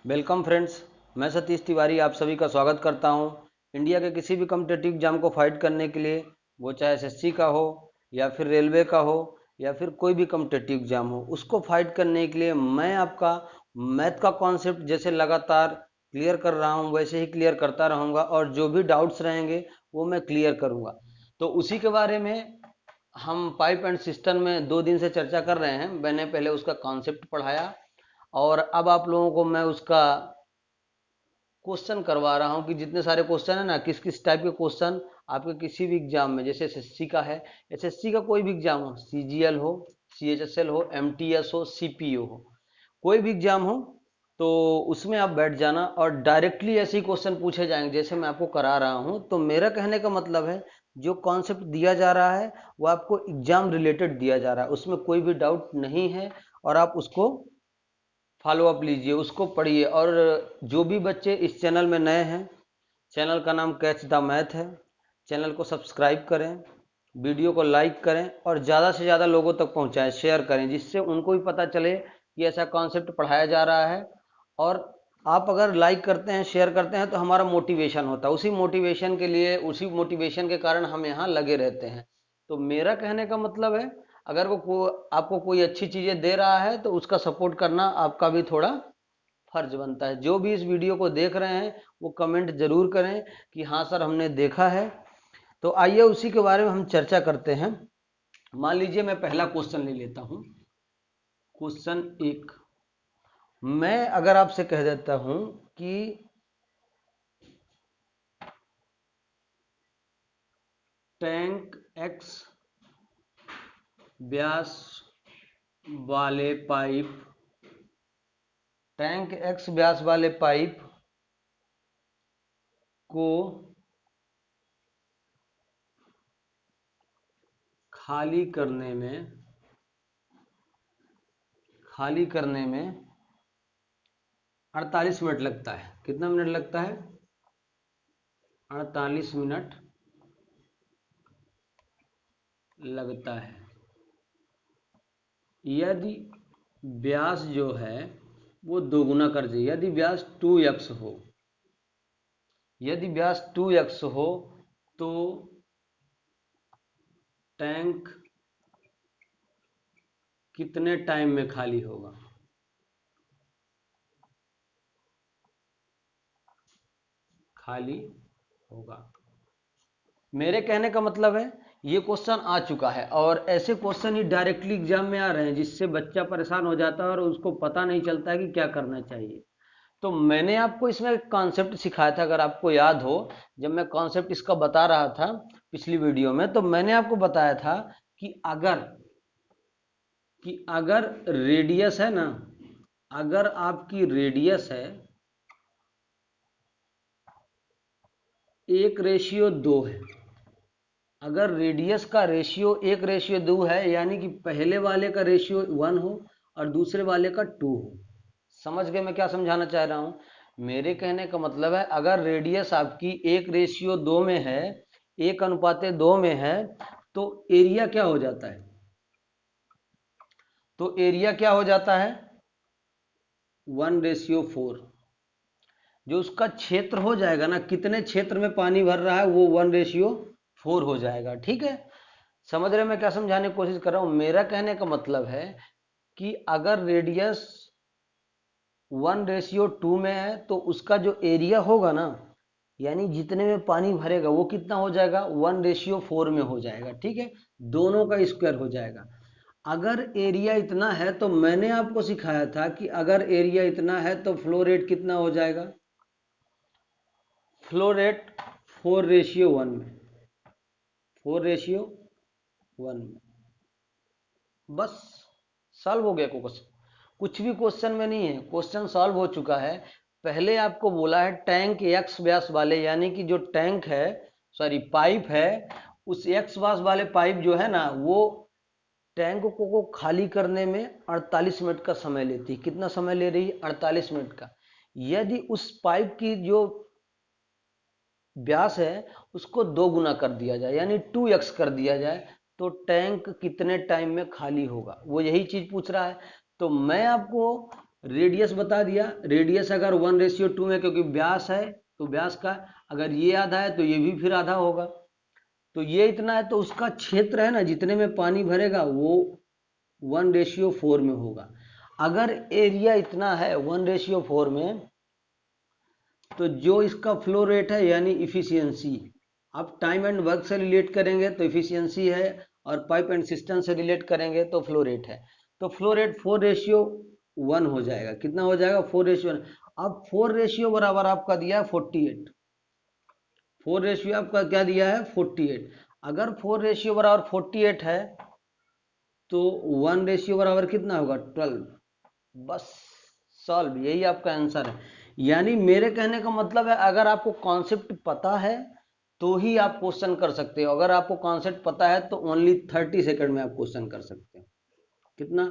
Welcome friends, मैं सतीश तिवारी आप सभी का स्वागत करता हूं। इंडिया के किसी भी कॉम्पिटिटिव एग्जाम को फाइट करने के लिए, वो चाहे एसएससी का हो या फिर रेलवे का हो या फिर कोई भी कॉम्पिटिटिव एग्जाम हो, उसको फाइट करने के लिए मैं आपका मैथ का कॉन्सेप्ट जैसे लगातार क्लियर कर रहा हूं वैसे ही क्लियर करता रहूंगा और जो भी डाउट्स रहेंगे वो मैं क्लियर करूंगा। तो उसी के बारे में हम पाइप एंड सिस्टम में 2 दिन से चर्चा कर रहे हैं। मैंने पहले उसका कॉन्सेप्ट पढ़ाया और अब आप लोगों को मैं उसका क्वेश्चन करवा रहा हूँ कि जितने सारे क्वेश्चन है ना, किस किस टाइप के क्वेश्चन आपके किसी भी एग्जाम में, जैसे एसएससी का है, एसएससी का कोई भी एग्जाम हो, सीजीएल हो, सीएचएसएल हो, एमटीएस हो, सीपीओ हो, कोई भी एग्जाम हो, तो उसमें आप बैठ जाना और डायरेक्टली ऐसे ही क्वेश्चन पूछे जाएंगे जैसे मैं आपको करा रहा हूँ। तो मेरा कहने का मतलब है, जो कॉन्सेप्ट दिया जा रहा है वो आपको एग्जाम रिलेटेड दिया जा रहा है, उसमें कोई भी डाउट नहीं है और आप उसको फॉलो अप लीजिए, उसको पढ़िए। और जो भी बच्चे इस चैनल में नए हैं, चैनल का नाम कैच द मैथ है, चैनल को सब्सक्राइब करें, वीडियो को लाइक करें और ज़्यादा से ज़्यादा लोगों तक पहुंचाएं, शेयर करें, जिससे उनको भी पता चले कि ऐसा कॉन्सेप्ट पढ़ाया जा रहा है। और आप अगर लाइक करते हैं, शेयर करते हैं, तो हमारा मोटिवेशन होता है, उसी मोटिवेशन के लिए, उसी मोटिवेशन के कारण हम यहाँ लगे रहते हैं। तो मेरा कहने का मतलब है, अगर आपको कोई अच्छी चीज़ें दे रहा है तो उसका सपोर्ट करना आपका भी थोड़ा फर्ज बनता है। जो भी इस वीडियो को देख रहे हैं वो कमेंट जरूर करें कि हाँ सर हमने देखा है। तो आइए उसी के बारे में हम चर्चा करते हैं। मान लीजिए मैं पहला क्वेश्चन ले लेता हूं। क्वेश्चन 1, मैं अगर आपसे कह देता हूं कि टैंक एक्स व्यास वाले पाइप, टैंक एक्स व्यास वाले पाइप को खाली करने में 48 मिनट लगता है। कितना मिनट लगता है? 48 मिनट लगता है। यदि व्यास जो है वो दोगुना कर दीजिए, यदि व्यास 2x हो, यदि व्यास 2x हो तो टैंक कितने टाइम में खाली होगा? खाली होगा। मेरे कहने का मतलब है, ये क्वेश्चन आ चुका है और ऐसे क्वेश्चन ही डायरेक्टली एग्जाम में आ रहे हैं, जिससे बच्चा परेशान हो जाता है और उसको पता नहीं चलता है कि क्या करना चाहिए। तो मैंने आपको इसमें कॉन्सेप्ट सिखाया था, अगर आपको याद हो, जब मैं कॉन्सेप्ट इसका बता रहा था पिछली वीडियो में, तो मैंने आपको बताया था कि अगर रेडियस है ना, अगर आपकी रेडियस है 1:2 है, अगर रेडियस का रेशियो 1:2 है, यानी कि पहले वाले का रेशियो 1 हो और दूसरे वाले का 2 हो। समझ गए मैं क्या समझाना चाह रहा हूं? मेरे कहने का मतलब है, अगर रेडियस आपकी 1:2 में है, 1:2 में है, तो एरिया क्या हो जाता है? तो एरिया क्या हो जाता है? 1:4। जो उसका क्षेत्र हो जाएगा ना, कितने क्षेत्र में पानी भर रहा है, वो 1:4 हो जाएगा। ठीक है, समझ रहे मैं क्या समझाने की कोशिश कर रहा हूं? मेरा कहने का मतलब है कि अगर रेडियस 1:2 में है तो उसका जो एरिया होगा ना, यानी जितने में पानी भरेगा, वो कितना हो जाएगा? 1:4 में हो जाएगा। ठीक है, दोनों का स्क्वायर हो जाएगा। अगर एरिया इतना है तो मैंने आपको सिखाया था कि अगर एरिया इतना है तो फ्लो रेट कितना हो जाएगा? फ्लो रेट 4:1 में, 4:1 में। बस सॉल्व हो गया क्वेश्चन। कुछ भी क्वेश्चन में नहीं है, क्वेश्चन सॉल्व हो चुका है। पहले आपको बोला है टैंक एक्स व्यास वाले, यानी कि जो टैंक है, सॉरी पाइप है, उस एक्स व्यास वाले पाइप जो है ना, वो टैंक को खाली करने में 48 मिनट का समय लेती है। कितना समय ले रही है? 48 मिनट का। यदि उस पाइप की जो व्यास है उसको 2 गुना कर दिया जाए, यानी 2x कर दिया जाए, तो टैंक कितने टाइम में खाली होगा? वो यही चीज पूछ रहा है। तो मैं आपको रेडियस बता दिया, रेडियस अगर 1:2 में, क्योंकि व्यास है तो व्यास का अगर ये आधा है तो ये भी फिर आधा होगा। तो ये इतना है तो उसका क्षेत्र है ना जितने में पानी भरेगा वो 1:4 में होगा। अगर एरिया इतना है 1:4 में, तो जो इसका फ्लो रेट है यानी इफिशियंसी, आप टाइम एंड वर्क से रिलेट करेंगे तो इफिशियंसी है, और पाइप एंड सिस्टम से रिलेट करेंगे तो फ्लो रेट है। तो फ्लो रेट 4:1 हो जाएगा। कितना हो जाएगा? 4:1। अब 4 बराबर आपका दिया है 48। 4 आपका क्या दिया है? 48। अगर 4 बराबर 48 है तो 1 बराबर कितना होगा? 12। बस सॉल्व, यही आपका आंसर है। यानी मेरे कहने का मतलब है अगर आपको कॉन्सेप्ट पता है तो ही आप क्वेश्चन कर सकते हो। अगर आपको कॉन्सेप्ट पता है तो ओनली 30 सेकंड में आप क्वेश्चन कर सकते हो। कितना?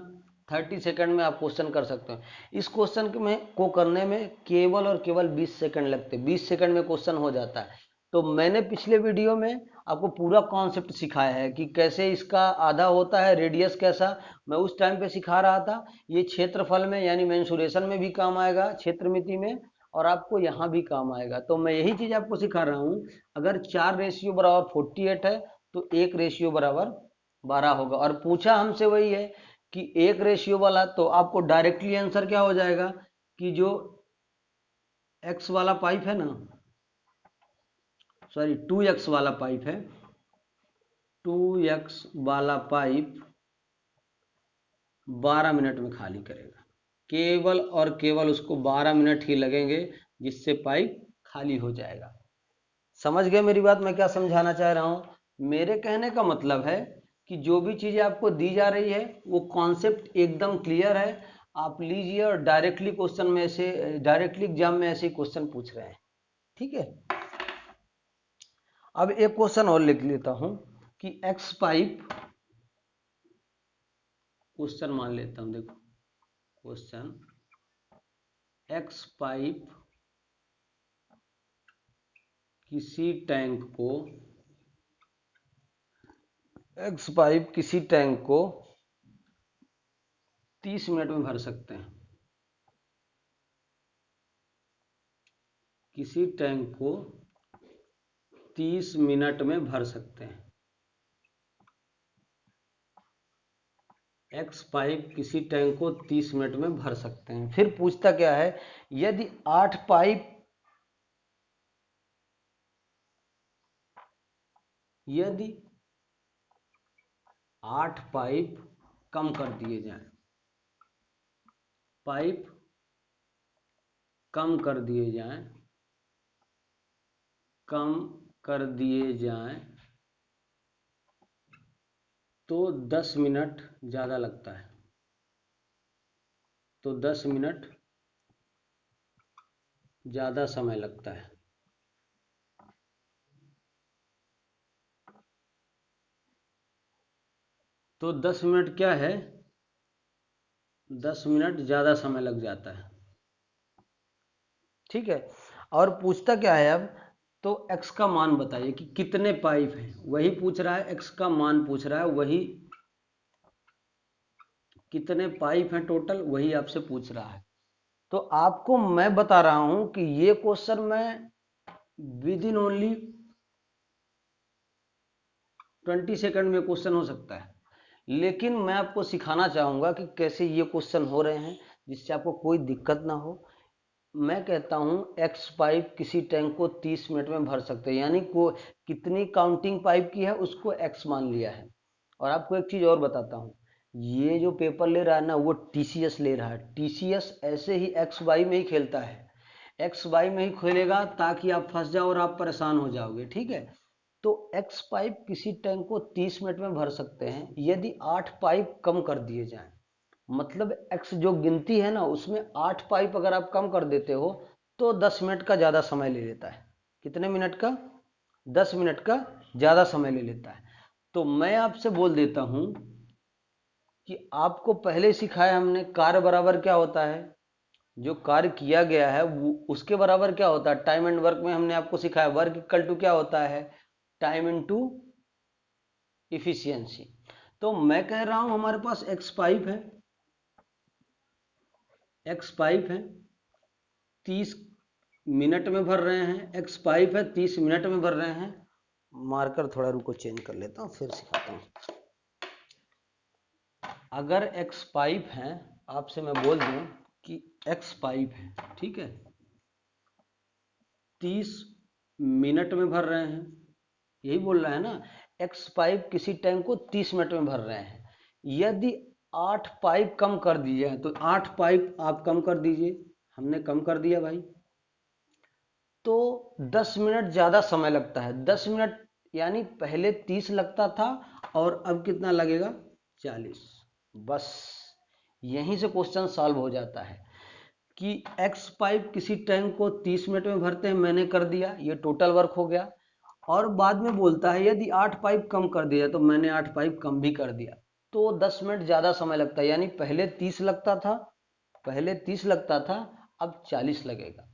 30 सेकंड में आप क्वेश्चन कर सकते हो। इस क्वेश्चन को करने में केवल और केवल 20 सेकंड लगते हैं। 20 सेकंड में क्वेश्चन हो जाता है। तो मैंने पिछले वीडियो में आपको पूरा कॉन्सेप्ट सिखाया है कि कैसे इसका आधा होता है, रेडियस कैसा, मैं उस टाइम पे सिखा रहा था। ये क्षेत्रफल में यानी मेंसुरेशन में भी काम आएगा, क्षेत्रमिति में, और आपको यहाँ भी काम आएगा। तो मैं यही चीज आपको सिखा रहा हूँ। अगर 4 बराबर 48 है तो 1 बराबर 12 होगा। और पूछा हमसे वही है कि 1 वाला, तो आपको डायरेक्टली आंसर क्या हो जाएगा कि जो x वाला पाइप है ना, सॉरी 2x वाला पाइप है, 2x वाला पाइप 12 मिनट में खाली करेगा। केवल और केवल उसको 12 मिनट ही लगेंगे, जिससे पाइप खाली हो जाएगा। समझ गए मेरी बात, मैं क्या समझाना चाह रहा हूं? मेरे कहने का मतलब है कि जो भी चीजें आपको दी जा रही है वो कॉन्सेप्ट एकदम क्लियर है। आप लीजिए और डायरेक्टली क्वेश्चन में से, डायरेक्टली एग्जाम में ऐसे क्वेश्चन पूछ रहे हैं। ठीक है, अब एक क्वेश्चन और लिख लेता हूं कि एक्स पाइप, क्वेश्चन मान लेता हूं, देखो क्वेश्चन, एक्स पाइप किसी टैंक को, एक्स पाइप किसी टैंक को 30 मिनट में भर सकते हैं। किसी टैंक को 30 मिनट में भर सकते हैं। एक्स पाइप किसी टैंक को 30 मिनट में भर सकते हैं। फिर पूछता क्या है, यदि 8 पाइप, यदि 8 पाइप कम कर दिए जाएं, पाइप कम कर दिए जाएं, कम कर दिए जाएं तो 10 मिनट ज़्यादा लगता है। तो 10 मिनट ज़्यादा समय लगता है। तो 10 मिनट क्या है? 10 मिनट ज़्यादा समय लग जाता है। ठीक है, और पूछता क्या है अब, तो x का मान बताइए कि कितने पाइप हैं, वही पूछ रहा है। x का मान पूछ रहा है, वही कितने पाइप हैं टोटल, वही आपसे पूछ रहा है। तो आपको मैं बता रहा हूं कि ये क्वेश्चन मैं विद इन ओनली 20 सेकंड में क्वेश्चन हो सकता है। लेकिन मैं आपको सिखाना चाहूंगा कि कैसे ये क्वेश्चन हो रहे हैं जिससे आपको कोई दिक्कत ना हो। मैं कहता हूं एक्स पाइप किसी टैंक को 30 मिनट में भर सकते हैं, यानी को कितनी काउंटिंग पाइप की है उसको एक्स मान लिया है। और आपको एक चीज और बताता हूं, ये जो पेपर ले रहा है ना वो टीसीएस ले रहा है। टीसीएस ऐसे ही एक्स वाई में ही खेलता है, एक्स वाई में ही खेलेगा ताकि आप फंस जाओ और आप परेशान हो जाओगे। ठीक है, तो एक्स पाइप किसी टैंक को 30 मिनट में भर सकते हैं यदि 8 पाइप कम कर दिए जाएं। मतलब एक्स जो गिनती है ना उसमें 8 पाइप अगर आप कम कर देते हो तो 10 मिनट का ज़्यादा समय ले लेता है। कितने मिनट का? 10 मिनट का ज़्यादा समय ले लेता है। तो मैं आपसे बोल देता हूं कि आपको पहले सिखाया हमने, कार्य बराबर क्या होता है, जो कार्य किया गया है वो उसके बराबर क्या होता है। टाइम एंड वर्क में हमने आपको सिखाया वर्क इक्वल टू क्या होता है, टाइम इनटू इफिशियंसी। तो मैं कह रहा हूं हमारे पास एक्स पाइप है, एक्स पाइप है 30 मिनट में भर रहे हैं, एक्स पाइप है 30 मिनट में भर रहे हैं। मार्कर थोड़ा रुको चेंज कर लेता हूँ, फिर सिखाता हूँ। अगर एक्स पाइप है, आपसे मैं बोल दूं कि एक्स पाइप है, ठीक है, 30 मिनट में भर रहे हैं, यही बोल रहा है ना। एक्स पाइप किसी टैंक को 30 मिनट में भर रहे हैं। यदि 8 पाइप कम कर दिए हैं तो 8 पाइप आप कम कर दीजिए, हमने कम कर दिया भाई, तो 10 मिनट ज़्यादा समय लगता है। 10 मिनट यानी पहले 30 लगता था और अब कितना लगेगा, 40। बस यहीं से क्वेश्चन सॉल्व हो जाता है कि एक्स पाइप किसी टैंक को 30 मिनट में भरते हैं, मैंने कर दिया, ये टोटल वर्क हो गया। और बाद में बोलता है यदि 8 पाइप कम कर दिया, तो मैंने 8 पाइप कम भी कर दिया, तो 10 मिनट ज़्यादा समय लगता है। यानी पहले 30 लगता था, अब 40 लगेगा।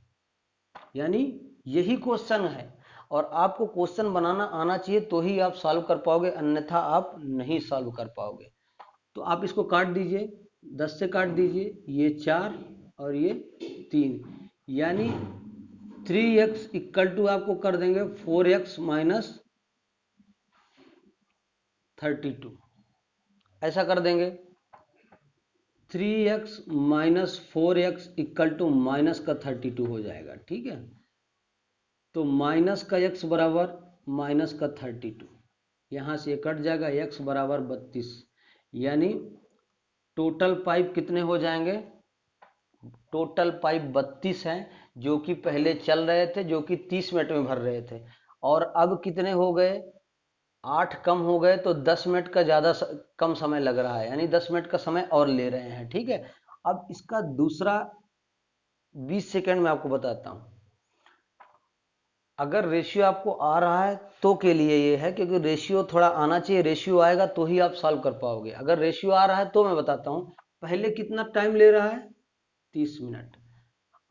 यानी यही क्वेश्चन है, और आपको क्वेश्चन बनाना आना चाहिए तो ही आप सॉल्व कर पाओगे, अन्यथा आप नहीं सॉल्व कर पाओगे। तो आप इसको काट दीजिए, 10 से काट दीजिए, ये 4 और ये 3, यानी 3x इक्वल टू आपको कर देंगे 4x माइनस 32, ऐसा कर देंगे। 3x minus 4x equal to minus का 32 हो जाएगा, ठीक है। तो माइनस का x बराबर माइनस का 32, यहाँ से कट जाएगा, x बराबर 32, यानी टोटल पाइप कितने हो जाएंगे, टोटल पाइप 32 हैं, जो कि पहले चल रहे थे, जो कि 30 मिनट में भर रहे थे। और अब कितने हो गए, 8 कम हो गए, तो 10 मिनट का ज़्यादा कम समय लग रहा है, यानी 10 मिनट का समय और ले रहे हैं, ठीक है। अब इसका दूसरा 20 सेकेंड में आपको बताता हूँ। अगर रेशियो आपको आ रहा है तो के लिए ये है, क्योंकि रेशियो थोड़ा आना चाहिए, रेशियो आएगा तो ही आप सॉल्व कर पाओगे। अगर रेशियो आ रहा है तो मैं बताता हूँ, पहले कितना टाइम ले रहा है, 30 मिनट,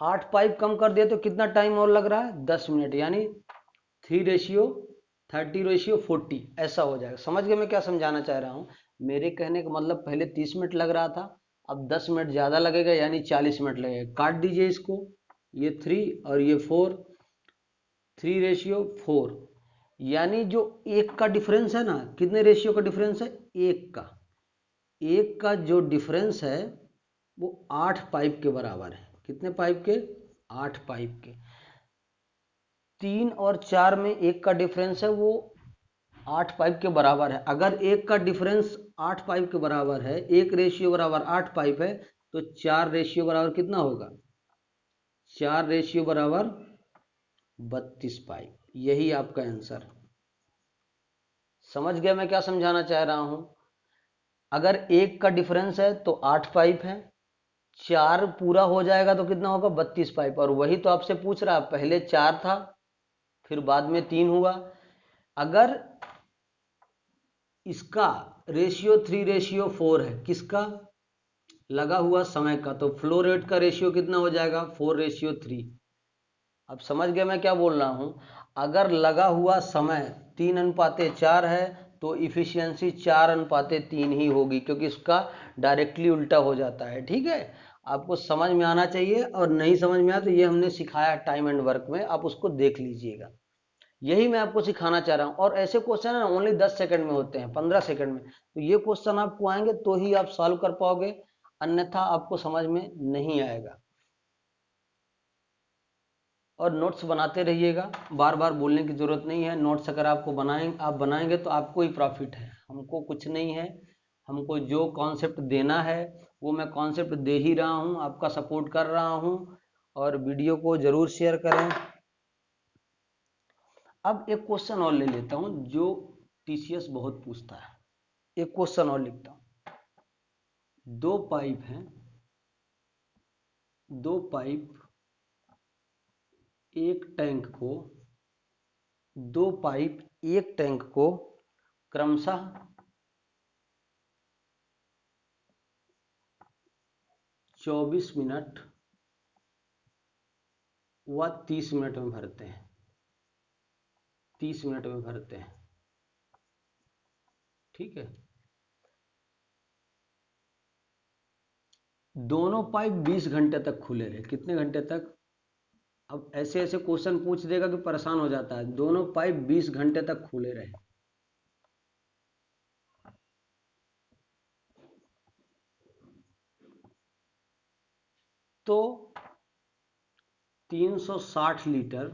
8 पाइप कम कर दिया तो कितना टाइम और लग रहा है, 10 मिनट, यानी 3:30:40, ऐसा हो जाएगा। समझ गए मैं क्या समझाना चाह रहा हूँ। मेरे कहने का मतलब पहले 30 मिनट लग रहा था, अब 10 मिनट ज़्यादा लगेगा, यानी 40 मिनट लगेगा। काट दीजिए इसको, ये 3 और ये 4, 3:4, यानी जो एक का डिफरेंस है ना, कितने रेशियो का डिफरेंस है, एक का जो डिफरेंस है वो 8 पाइप के बराबर है। कितने पाइप के, 8 पाइप के। 3 और 4 में एक का डिफरेंस है, वो 8 पाइप के बराबर है। अगर एक का डिफरेंस 8 पाइप के बराबर है, एक रेशियो बराबर 8 पाइप है, तो 4 रेशियो बराबर कितना होगा, 4 रेशियो बराबर 32 पाइप। यही आपका आंसर। समझ गया मैं क्या समझाना चाह रहा हूं। अगर एक का डिफरेंस है तो 8 पाइप है, 4 पूरा हो जाएगा तो कितना होगा, 32 पाइप। और वही तो आपसे पूछ रहा, पहले 4 था, फिर बाद में 3 हुआ। अगर इसका रेशियो 3:4 है, किसका, लगा हुआ समय का, तो फ्लो रेट का रेशियो कितना हो जाएगा, 4:3। अब समझ गए मैं क्या बोल रहा हूं। अगर लगा हुआ समय 3:4 है, तो इफिशियंसी 4:3 ही होगी, क्योंकि इसका डायरेक्टली उल्टा हो जाता है, ठीक है। आपको समझ में आना चाहिए, और नहीं समझ में आया तो ये हमने सिखाया टाइम एंड वर्क में, आप उसको देख लीजिएगा। यही मैं आपको सिखाना चाह रहा हूँ। और ऐसे क्वेश्चन है ना, ओनली 10 सेकंड में होते हैं, 15 सेकंड में। तो ये क्वेश्चन आपको आएंगे तो ही आप सॉल्व कर पाओगे, अन्यथा आपको समझ में नहीं आएगा। और नोट्स बनाते रहिएगा, बार बार बोलने की जरूरत नहीं है। नोट्स अगर आपको बनाएंगे तो आपको ही प्रॉफिट है, हमको कुछ नहीं है। हमको जो कॉन्सेप्ट देना है वो मैं कॉन्सेप्ट दे ही रहा हूँ, आपका सपोर्ट कर रहा हूँ। और वीडियो को जरूर शेयर करें। अब एक क्वेश्चन और ले लेता हूँ जो टीसीएस बहुत पूछता है। एक क्वेश्चन और लिखता हूँ। दो पाइप हैं, दो पाइप एक टैंक को, दो पाइप एक टैंक को क्रमशः 24 मिनट व 30 मिनट में भरते हैं, 30 मिनट में भरते हैं, ठीक है। दोनों पाइप 20 घंटे तक खुले रहे। कितने घंटे तक? अब ऐसे ऐसे क्वेश्चन पूछ देगा कि परेशान हो जाता है। दोनों पाइप 20 घंटे तक खुले रहे, तो 360 लीटर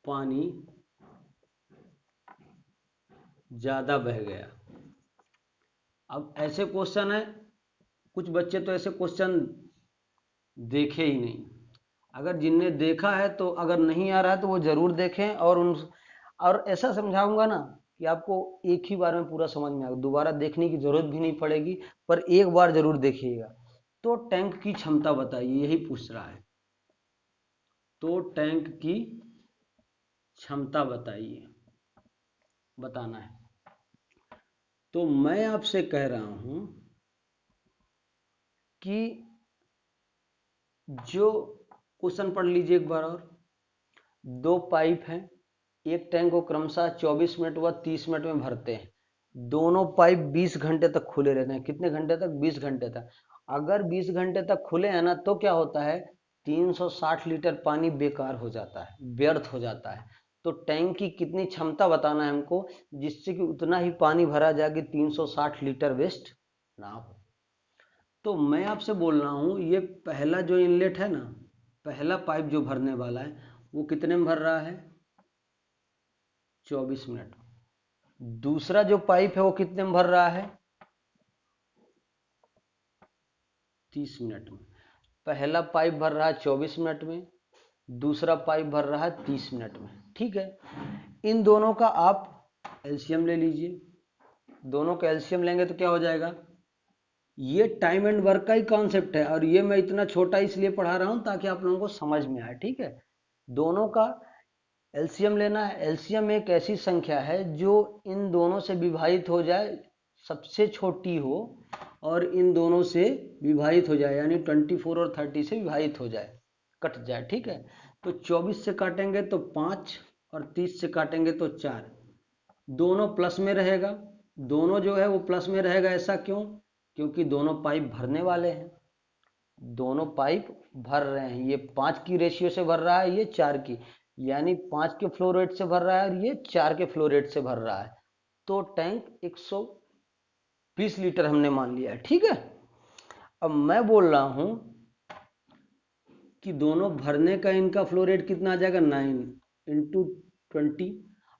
पानी ज्यादा बह गया। अब ऐसे क्वेश्चन है, कुछ बच्चे तो ऐसे क्वेश्चन देखे ही नहीं। अगर जिनने देखा है तो अगर नहीं आ रहा है तो वो जरूर देखें, और ऐसा समझाऊंगा ना कि आपको एक ही बार में पूरा समझ में आएगा, दोबारा देखने की जरूरत भी नहीं पड़ेगी, पर एक बार जरूर देखिएगा। तो टैंक की क्षमता बताइए, यही पूछ रहा है। तो टैंक की क्षमता बताइए, बताना है। तो मैं आपसे कह रहा हूं कि जो क्वेश्चन पढ़ लीजिए एक बार और। दो पाइप हैं, एक टैंक को क्रमशः 24 मिनट व 30 मिनट में भरते हैं। दोनों पाइप 20 घंटे तक खुले रहते हैं। कितने घंटे तक? 20 घंटे तक। अगर 20 घंटे तक खुले हैं ना, तो क्या होता है? 360 लीटर पानी बेकार हो जाता है, व्यर्थ हो जाता है। तो टैंक की कितनी क्षमता बताना है हमको, जिससे कि उतना ही पानी भरा जाए कि 360 लीटर वेस्ट ना हो। तो मैं आपसे बोल रहा हूं, ये पहला जो इनलेट है ना, पहला पाइप जो भरने वाला है, वो कितने में भर रहा है? 24 मिनट। दूसरा जो पाइप है वो कितने में भर रहा है? 30 मिनट में। पहला पाइप भर रहा है 24 मिनट में, दूसरा पाइप भर रहा है 30 मिनट में। ठीक है, इन दोनों का आप एलसीएम ले लीजिए। दोनों का एलसीएम लेंगे तो क्या हो जाएगा? ये टाइम एंड वर्क का ही कॉन्सेप्ट है, और ये मैं इतना छोटा इसलिए पढ़ा रहा हूं ताकि आप लोगों को समझ में आए। ठीक है, दोनों का एलसीएम लेना है। एलसीएम एक ऐसी संख्या है जो इन दोनों से विभाजित हो जाए, सबसे छोटी हो, और इन दोनों से विभाजित हो जाए, यानी 24 और 30 से विभाजित हो जाए, कट जाए। ठीक है, तो 24 से काटेंगे तो 5, और 30 से काटेंगे तो 4। दोनों प्लस में रहेगा, दोनों जो है वो प्लस में रहेगा। ऐसा क्यों? क्योंकि दोनों पाइप भरने वाले हैं, दोनों पाइप भर रहे हैं। ये 5 की रेशियो से भर रहा है, ये 4 की, यानी 5 के फ्लो रेट से भर रहा है, और ये 4 के फ्लो रेट से भर रहा है। तो टैंक 120 लीटर हमने मान लिया है। ठीक है, अब मैं बोल रहा हूं कि दोनों भरने का इनका फ्लो रेट कितना आ जाएगा? 9 इंटू 20।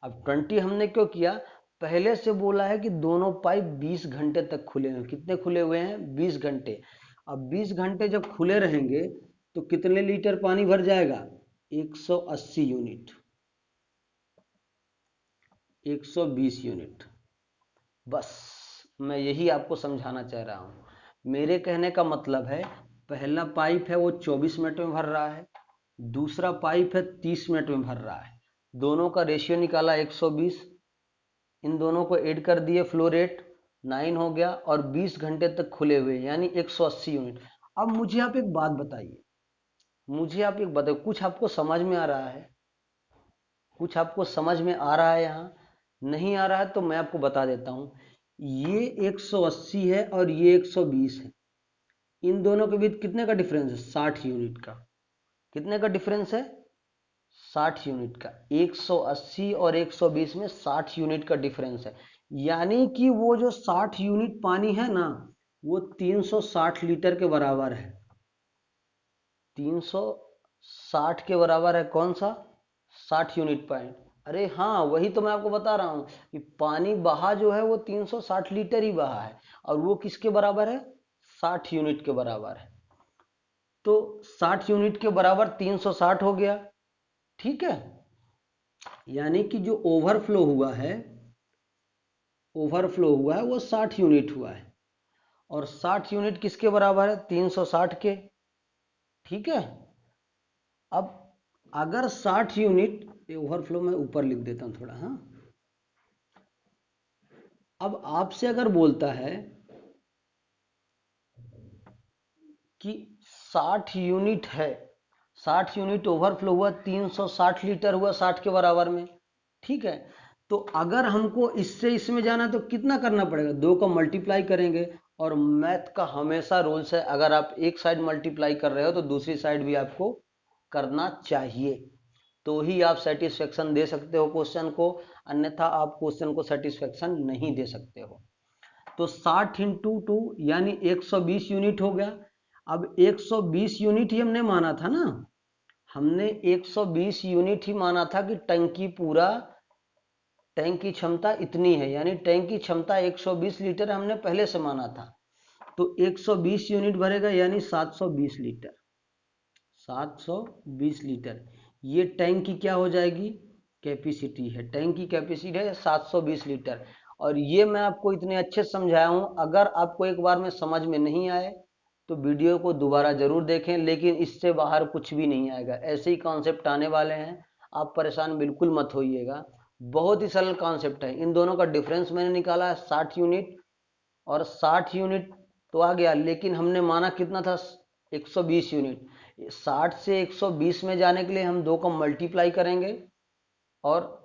अब 20 हमने क्यों किया? पहले से बोला है कि दोनों पाइप 20 घंटे तक खुले हैं। कितने खुले हुए हैं? 20 घंटे। अब 20 घंटे जब खुले रहेंगे तो कितने लीटर पानी भर जाएगा? 180 यूनिट, 120 यूनिट। बस मैं यही आपको समझाना चाह रहा हूं। मेरे कहने का मतलब है, पहला पाइप है वो 24 मिनट में भर रहा है, दूसरा पाइप है 30 मिनट में भर रहा है। दोनों का रेशियो निकाला 120, इन दोनों को ऐड कर दिए, फ्लो रेट 9 हो गया, और 20 घंटे तक खुले हुए, यानी 180 यूनिट। अब मुझे आप एक बात बताइए, कुछ आपको समझ में आ रहा है? कुछ आपको समझ में आ रहा है? यहाँ नहीं आ रहा है तो मैं आपको बता देता हूं। ये 180 है और ये 120 है। इन दोनों के बीच कितने का डिफरेंस है? 60 यूनिट का। कितने का डिफरेंस है? 60 यूनिट का। 180 और 120 में 60 यूनिट का डिफरेंस है, यानी कि वो जो 60 यूनिट पानी है ना, वो 360 लीटर के बराबर है। 360 के बराबर है। कौन सा? 60 यूनिट पॉइंट। अरे हाँ, वही तो मैं आपको बता रहा हूं कि पानी बहा जो है वो 360 लीटर ही बहा है, और वो किसके बराबर है? 60 यूनिट के बराबर है। तो 60 यूनिट के बराबर 360 हो गया। ठीक है, यानी कि जो ओवरफ्लो हुआ है वो 60 यूनिट हुआ है, और 60 यूनिट किसके बराबर है? 360 के। ठीक है, अब अगर 60 यूनिट ओवरफ्लो, मैं ऊपर लिख देता हूं थोड़ा। हाँ, अब आपसे अगर बोलता है कि 60 यूनिट है, 60 यूनिट ओवरफ्लो हुआ, 360 लीटर हुआ 60 के बराबर में। ठीक है, तो अगर हमको इससे इसमें जाना तो कितना करना पड़ेगा? 2 का मल्टीप्लाई करेंगे, और मैथ का हमेशा रूल्स है, अगर आप एक साइड मल्टीप्लाई कर रहे हो तो दूसरी साइड भी आपको करना चाहिए, तो ही आप सेटिस्फेक्शन दे सकते हो क्वेश्चन को, अन्यथा आप क्वेश्चन को सेटिस्फेक्शन नहीं दे सकते हो। तो 60 इंटू 2 यानी 120 यूनिट हो गया। अब 120 यूनिट ही हमने माना था ना, हमने 120 यूनिट ही माना था कि टंकी पूरा, टैंक की क्षमता इतनी है, यानी टैंक की क्षमता 120 लीटर हमने पहले से माना था। तो 120 यूनिट भरेगा यानी 720 लीटर, 720 लीटर ये टैंक की क्या हो जाएगी, कैपेसिटी है। टैंक की कैपेसिटी है 720 लीटर। और ये मैं आपको इतने अच्छे से समझाया हूँ, अगर आपको एक बार में समझ में नहीं आए तो वीडियो को दोबारा जरूर देखें, लेकिन इससे बाहर कुछ भी नहीं आएगा, ऐसे ही कॉन्सेप्ट आने वाले हैं, आप परेशान बिल्कुल मत होइएगा। बहुत ही सरल कॉन्सेप्ट है। इन दोनों का डिफरेंस मैंने निकाला है 60 यूनिट, और 60 यूनिट तो आ गया, लेकिन हमने माना कितना था, 120 यूनिट। 60 से 120 में जाने के लिए हम 2 का मल्टीप्लाई करेंगे, और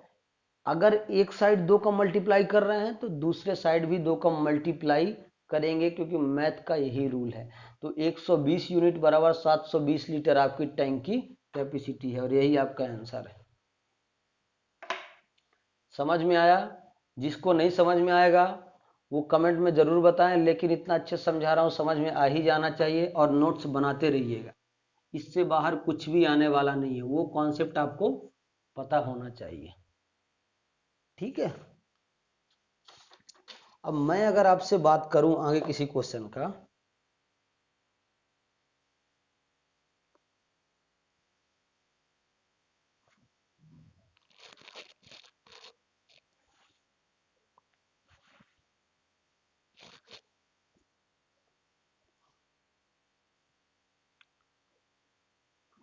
अगर एक साइड 2 का मल्टीप्लाई कर रहे हैं तो दूसरे साइड भी 2 का मल्टीप्लाई करेंगे, क्योंकि मैथ का यही रूल है। तो 120 यूनिट बराबर 720 लीटर आपकी टैंक की कैपेसिटी है, और यही आपका आंसर है। समझ में आया? जिसको नहीं समझ में आएगा वो कमेंट में ज़रूर बताएं, लेकिन इतना अच्छे समझा रहा हूँ, समझ में आ ही जाना चाहिए, और नोट्स बनाते रहिएगा। इससे बाहर कुछ भी आने वाला नहीं है, वो कॉन्सेप्ट आपको पता होना चाहिए, ठीक है। अब मैं अगर आपसे बात करूं आगे किसी क्वेश्चन का,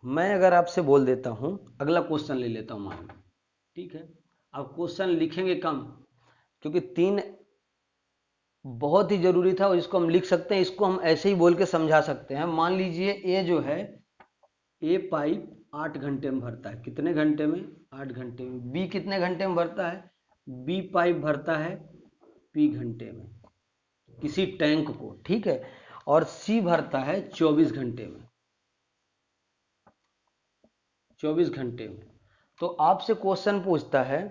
मैं अगर आपसे बोल देता हूं, अगला क्वेश्चन ले लेता हूं मान लो, ठीक है। अब क्वेश्चन लिखेंगे कम, क्योंकि 3 बहुत ही जरूरी था, और इसको हम लिख सकते हैं, इसको हम ऐसे ही बोल के समझा सकते हैं। मान लीजिए ए जो है, ए पाइप 8 घंटे में भरता है, कितने घंटे में, 8 घंटे में। बी कितने घंटे में भरता है, बी पाइप भरता है पी घंटे में, किसी टैंक को, ठीक है। और सी भरता है 24 घंटे में, 24 घंटे में। तो आपसे क्वेश्चन पूछता है,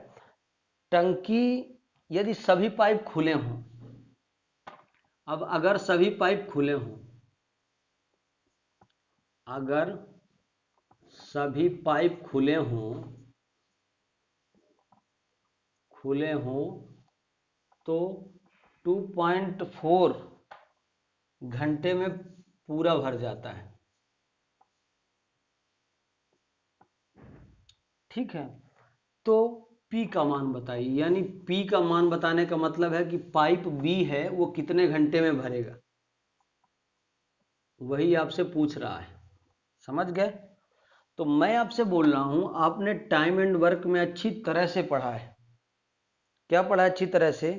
टंकी यदि सभी पाइप खुले हों, अब अगर सभी पाइप खुले हों, अगर सभी पाइप खुले हों, खुले हों तो 2.4 घंटे में पूरा भर जाता है, ठीक है। तो P का मान बताइए, यानी P का मान बताने का मतलब है कि पाइप B है वो कितने घंटे में भरेगा, वही आपसे पूछ रहा है, समझ गए। तो मैं आपसे बोल रहा हूं, आपने टाइम एंड वर्क में अच्छी तरह से पढ़ा है। क्या पढ़ा है अच्छी तरह से,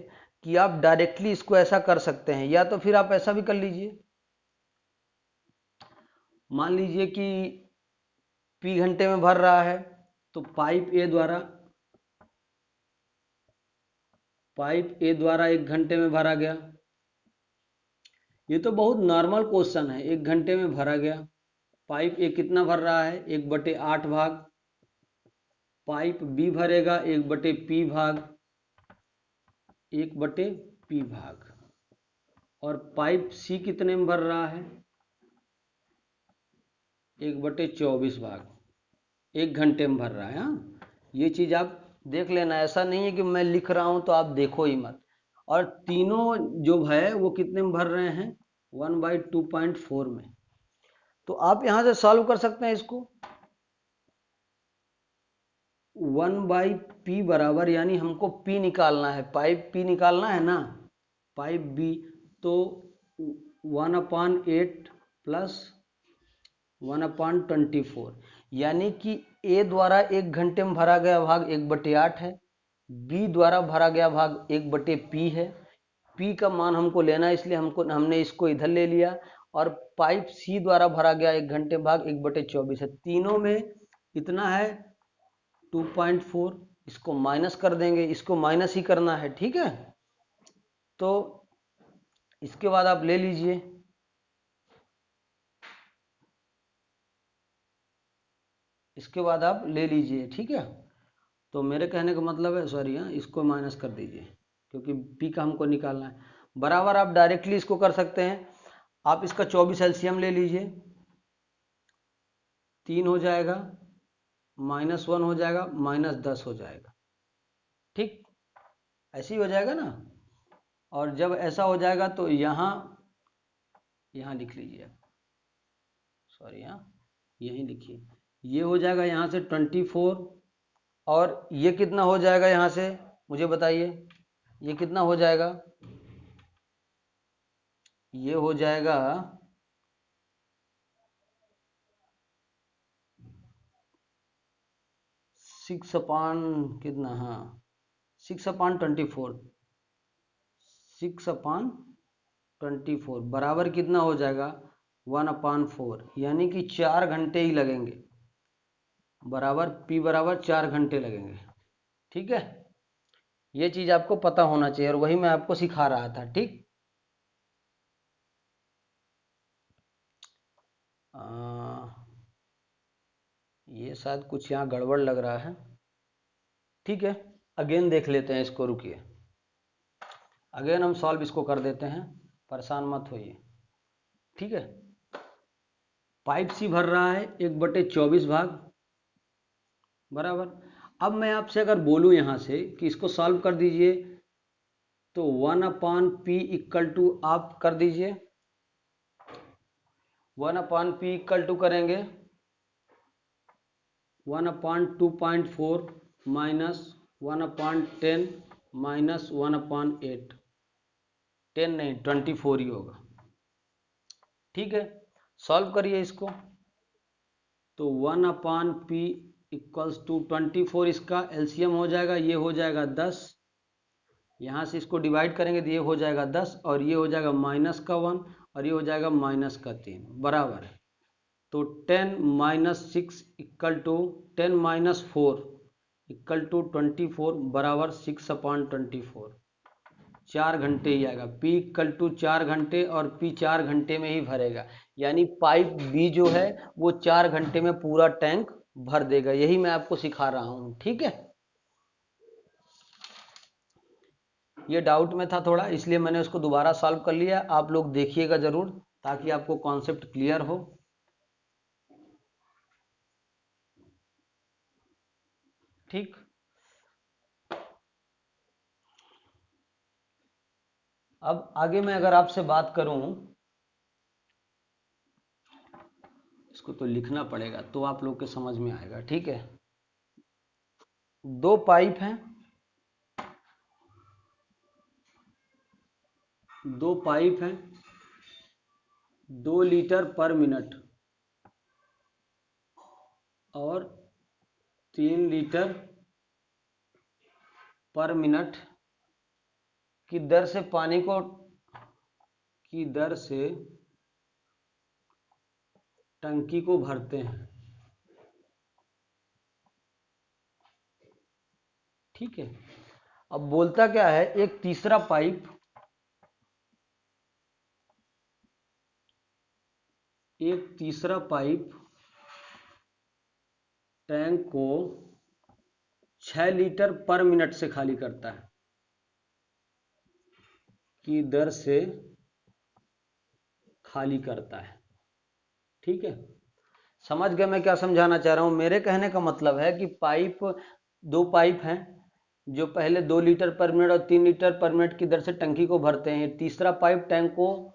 कि आप डायरेक्टली इसको ऐसा कर सकते हैं, या तो फिर आप ऐसा भी कर लीजिए। मान लीजिए कि P घंटे में भर रहा है, तो पाइप ए द्वारा 1 घंटे में भरा गया। ये तो बहुत नॉर्मल क्वेश्चन है, 1 घंटे में भरा गया। पाइप ए कितना भर रहा है, 1/8 भाग। पाइप बी भरेगा 1/P भाग, 1/P भाग। और पाइप सी कितने में भर रहा है, 1/24 भाग, 1 घंटे में भर रहा है। हाँ, ये चीज आप देख लेना, ऐसा नहीं है कि मैं लिख रहा हूं तो आप देखो ही मत। और तीनों जो है वो कितने में भर रहे हैं, 1/2.4 में। तो आप यहां से सॉल्व कर सकते हैं इसको। 1/P बराबर, यानी हमको P निकालना है, पाइप P निकालना है ना, पाइप B। तो 1/8 प्लस 1/24, यानी कि A द्वारा 1 घंटे में भरा गया भाग 1/8 है, B द्वारा भरा गया भाग 1/P है। P का मान हमको लेना है, इसलिए हमने इसको इधर ले लिया। और पाइप C द्वारा भरा गया 1 घंटे भाग 1/24 है। तीनों में इतना है 2.4, इसको माइनस कर देंगे, इसको माइनस ही करना है, ठीक है। तो इसके बाद आप ले लीजिए, इसके बाद आप ले लीजिए, ठीक है। तो मेरे कहने का मतलब है, सॉरी हाँ, इसको माइनस कर दीजिए क्योंकि पी का हमको निकालना है। बराबर आप डायरेक्टली इसको कर सकते हैं, आप इसका 24 एलसीएम ले लीजिए, 3 हो जाएगा, -1 हो जाएगा, -10 हो जाएगा, ठीक, ऐसे ही हो जाएगा ना। और जब ऐसा हो जाएगा तो यहाँ लिख लीजिए आप, सॉरी हाँ, यहीं लिखिए, ये हो जाएगा यहाँ से 24, और ये कितना हो जाएगा यहाँ से, मुझे बताइए, ये कितना हो जाएगा, ये हो जाएगा 6 अपान कितना, हाँ 6/24, 6/24 बराबर कितना हो जाएगा 1/4, यानी कि 4 घंटे ही लगेंगे, बराबर P बराबर 4 घंटे लगेंगे, ठीक है। ये चीज़ आपको पता होना चाहिए और वही मैं आपको सिखा रहा था, ठीक। ये शायद कुछ यहाँ गड़बड़ लग रहा है, ठीक है। अगेन देख लेते हैं इसको, रुकिए, अगेन हम सॉल्व इसको कर देते हैं, परेशान मत होइए, ठीक है। पाइप सी भर रहा है 1/24 भाग, बराबर। अब मैं आपसे अगर बोलूं यहाँ से कि इसको सॉल्व कर दीजिए, तो 1/P इक्वल टू आप कर दीजिए, 1/P इक्वल टू करेंगे 1/2.4 माइनस 1/10 माइनस 1/8, 10 नहीं 24 ही होगा, ठीक है। सॉल्व करिए इसको, तो 1/P इक्वल्स टू 24, इसका एलसीएम हो जाएगा, ये हो जाएगा 10, यहाँ से इसको डिवाइड करेंगे तो ये हो जाएगा 10, और ये हो जाएगा -1 और ये हो जाएगा -3, बराबर है। तो 10 - 6 इक्वल टू 10 - 4 इक्वल टू 24, बराबर 6/24, 4 घंटे ही आएगा। P इक्वल टू 4 घंटे, और P 4 घंटे में ही भरेगा, यानी पाइप B जो है वो 4 घंटे में पूरा टैंक भर देगा, यही मैं आपको सिखा रहा हूँ, ठीक है। ये डाउट में था थोड़ा, इसलिए मैंने उसको दोबारा सॉल्व कर लिया, आप लोग देखिएगा जरूर ताकि आपको कॉन्सेप्ट क्लियर हो, ठीक। अब आगे मैं अगर आपसे बात करूं, इसको तो लिखना पड़ेगा तो आप लोग के समझ में आएगा, ठीक है। 2 पाइप हैं, 2 पाइप हैं, 2 लीटर पर मिनट और 3 लीटर पर मिनट की दर से पानी को, की दर से टंकी को भरते हैं, ठीक है। अब बोलता क्या है, एक तीसरा पाइप, टैंक को 6 लीटर पर मिनट से खाली करता है, की दर से खाली करता है, ठीक है। समझ गए मैं क्या समझाना चाह रहा हूं। मेरे कहने का मतलब है कि पाइप, 2 पाइप हैं जो पहले 2 लीटर पर मिनट और 3 लीटर पर मिनट की दर से टंकी को भरते हैं, तीसरा पाइप टैंक को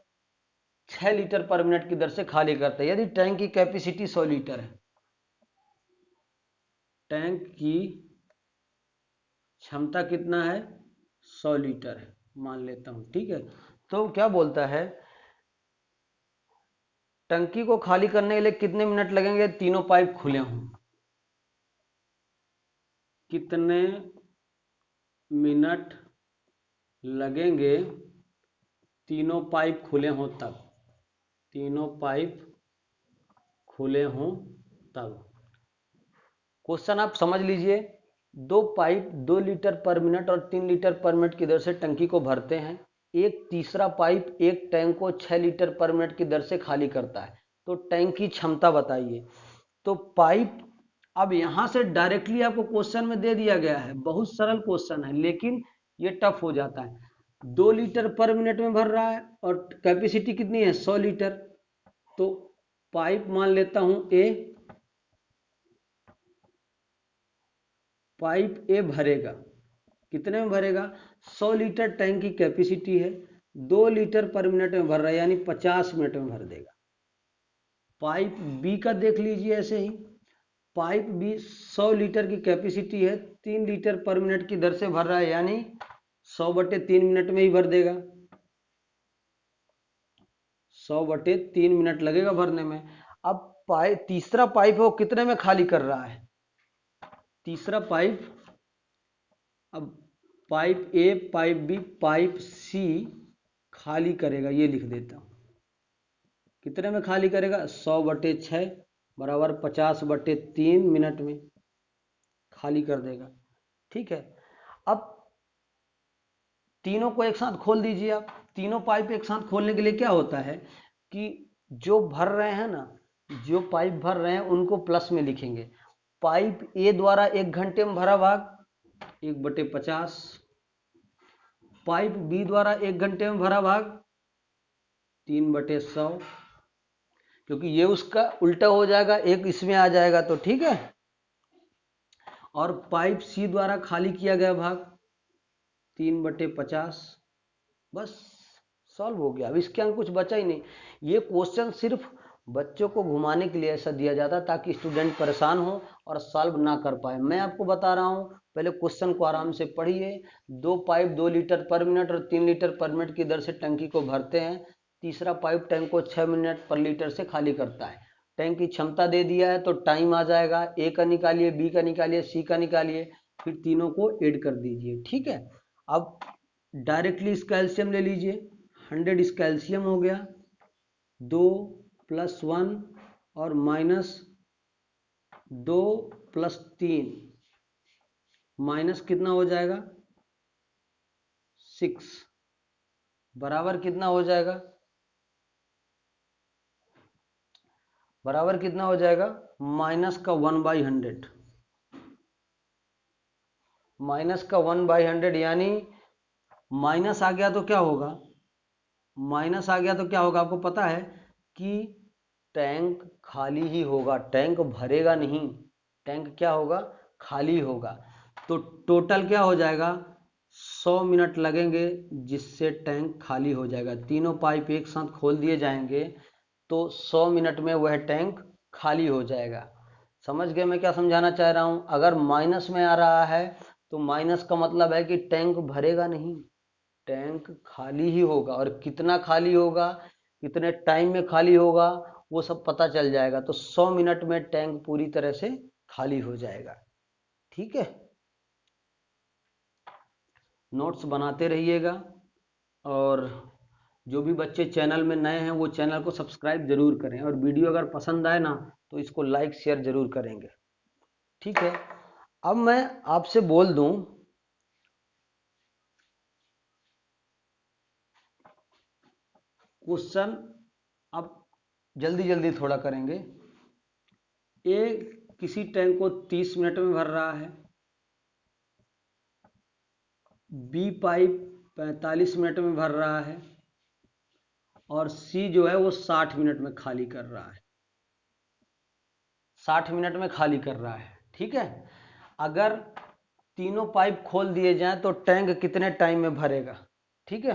6 लीटर पर मिनट की दर से खाली करता है। यदि टैंक की कैपेसिटी 100 लीटर है, टैंक की क्षमता कितना है, 100 लीटर है मान लेता हूं, ठीक है। तो क्या बोलता है, टंकी को खाली करने के लिए कितने मिनट लगेंगे, तीनों पाइप खुले हों, कितने मिनट लगेंगे तीनों पाइप खुले हों तब, तीनों पाइप खुले हों तब। क्वेश्चन आप समझ लीजिए, 2 पाइप 2 लीटर पर मिनट और 3 लीटर पर मिनट की दर से टंकी को भरते हैं, एक तीसरा पाइप एक टैंक को 6 लीटर पर मिनट की दर से खाली करता है। तो टैंक की क्षमता बताइए। तो पाइप, अब यहां से डायरेक्टली आपको क्वेश्चन में दे दिया गया है, बहुत सरल क्वेश्चन है लेकिन ये टफ हो जाता है। 2 लीटर पर मिनट में भर रहा है और कैपेसिटी कितनी है, 100 लीटर। तो पाइप मान लेता हूं ए, पाइप ए भरेगा, कितने में भरेगा, 100 लीटर टैंक की कैपेसिटी है, 2 लीटर पर मिनट में भर रहा है यानी 50 मिनट में भर देगा। पाइप बी का देख लीजिए ऐसे ही, पाइप बी 100 लीटर की कैपेसिटी है, 3 लीटर पर मिनट की दर से भर रहा है यानी 100/3 मिनट में ही भर देगा, 100/3 मिनट लगेगा भरने में। अब तीसरा पाइप है वो कितने में खाली कर रहा है, तीसरा पाइप, अब pipe A, pipe B, pipe C खाली करेगा, ये लिख देता हूं, कितने में खाली करेगा, 100/6 बराबर 50/3 मिनट में खाली कर देगा। ठीक है, अब तीनों को एक साथ खोल दीजिए आप। तीनों पाइप एक साथ खोलने के लिए क्या होता है कि जो भर रहे हैं ना, जो पाइप भर रहे हैं उनको प्लस में लिखेंगे। पाइप ए द्वारा 1 घंटे में भरा भाग 1/50, पाइप बी द्वारा 1 घंटे में भरा भाग 3/100, क्योंकि ये उसका उल्टा हो जाएगा, एक इसमें आ जाएगा तो ठीक है। और पाइप सी द्वारा खाली किया गया भाग 3/50, बस सॉल्व हो गया। अब इसके अंक कुछ बचा ही नहीं। ये क्वेश्चन सिर्फ बच्चों को घुमाने के लिए ऐसा दिया जाता है ताकि स्टूडेंट परेशान हो और सॉल्व ना कर पाए। मैं आपको बता रहा हूँ, पहले क्वेश्चन को आराम से पढ़िए। 2 पाइप 2 लीटर पर मिनट और 3 लीटर पर मिनट की दर से टंकी को भरते हैं। तीसरा पाइप टैंक को 6 मिनट पर लीटर से खाली करता है। टैंक की क्षमता दे दिया है तो टाइम आ जाएगा, ए का निकालिए, बी का निकालिए, सी का निकालिए, फिर तीनों को ऐड कर दीजिए। ठीक है, अब डायरेक्टली इसका एलसीएम ले लीजिए, 100 इसका एलसीएम हो गया, 2 + 1 और -2 + 3, माइनस कितना हो जाएगा, 6, बराबर कितना हो जाएगा, बराबर कितना हो जाएगा, माइनस का 1/100, माइनस का 1/100 यानी माइनस आ गया तो क्या होगा, माइनस आ गया तो क्या होगा, आपको पता है कि टैंक खाली ही होगा, टैंक भरेगा नहीं, टैंक क्या होगा, खाली होगा। तो टोटल क्या हो जाएगा, 100 मिनट लगेंगे जिससे टैंक खाली हो जाएगा। तीनों पाइप एक साथ खोल दिए जाएंगे तो 100 मिनट में वह टैंक खाली हो जाएगा। समझ गए मैं क्या समझाना चाह रहा हूं। अगर माइनस में आ रहा है तो माइनस का मतलब है कि टैंक भरेगा नहीं, टैंक खाली ही होगा। और कितना खाली होगा, कितने टाइम में खाली होगा, वो सब पता चल जाएगा। तो 100 मिनट में टैंक पूरी तरह से खाली हो जाएगा। ठीक है, नोट्स बनाते रहिएगा और जो भी बच्चे चैनल में नए हैं वो चैनल को सब्सक्राइब जरूर करें, और वीडियो अगर पसंद आए ना तो इसको लाइक शेयर जरूर करेंगे। ठीक है, अब मैं आपसे बोल दूं, क्वेश्चन अब जल्दी जल्दी थोड़ा करेंगे। ए किसी टैंक को 30 मिनट में भर रहा है, बी पाइप 45 मिनट में भर रहा है और सी जो है वो 60 मिनट में खाली कर रहा है, 60 मिनट में खाली कर रहा है। ठीक है, अगर तीनों पाइप खोल दिए जाएं तो टैंक कितने टाइम में भरेगा। ठीक है,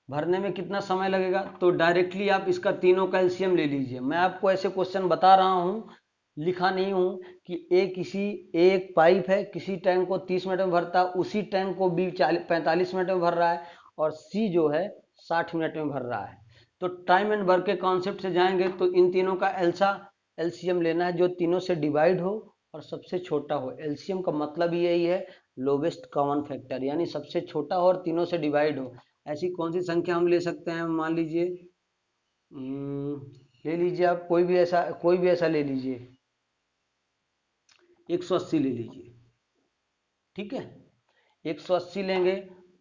भरने में कितना समय लगेगा, तो डायरेक्टली आप इसका तीनों का एलसीएम ले लीजिए। मैं आपको ऐसे क्वेश्चन बता रहा हूं, लिखा नहीं हूं कि एक पाइप है किसी टैंक को 30 मिनट में भरता, उसी टैंक को बी 45 मिनट में भर रहा है और सी जो है 60 मिनट में भर रहा है। तो टाइम एंड वर्क के कॉन्सेप्ट से जाएंगे तो इन तीनों का एलसीएम लेना है जो तीनों से डिवाइड हो और सबसे छोटा हो। एलसीएम का मतलब ही यही है, लोवेस्ट कॉमन फैक्टर, यानी सबसे छोटा हो और तीनों से डिवाइड हो। ऐसी कौन सी संख्या हम ले सकते हैं, मान लीजिए ले लीजिए आप कोई भी ऐसा ले लीजिए, 180 ले लीजिए। ठीक है, 180 लेंगे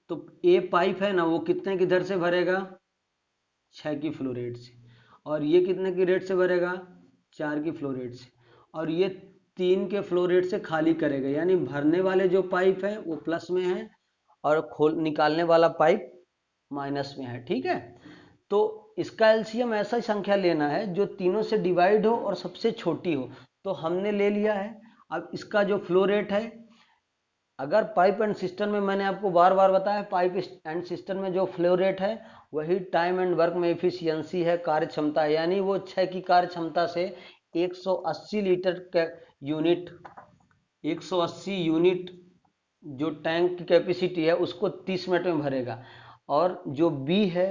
तो ए पाइप है ना वो कितने की दर से भरेगा, 6 की फ्लो रेट से, और ये कितने की रेट से भरेगा, 4 की फ्लो रेट से, और ये 3 के फ्लो रेट से खाली करेगा, यानी भरने वाले जो पाइप है वो प्लस में है और खोल निकालने वाला पाइप माइनस में है। ठीक है, तो इसका एलसीएम ऐसा संख्या लेना है जो तीनों से डिवाइड हो और सबसे छोटी हो, तो हमने ले लिया है। अब इसका जो फ्लो रेट है, अगर पाइप एंड सिस्टम में, मैंने आपको बार बार बताया, पाइप एंड सिस्टम में जो फ्लो रेट है वही टाइम एंड वर्क में एफिशिएंसी है, कार्य क्षमता है, यानी वो 6 की कार्य क्षमता से 180 लीटर का यूनिट, 180 यूनिट जो टैंक की कैपेसिटी है उसको 30 मिनट में भरेगा, और जो बी है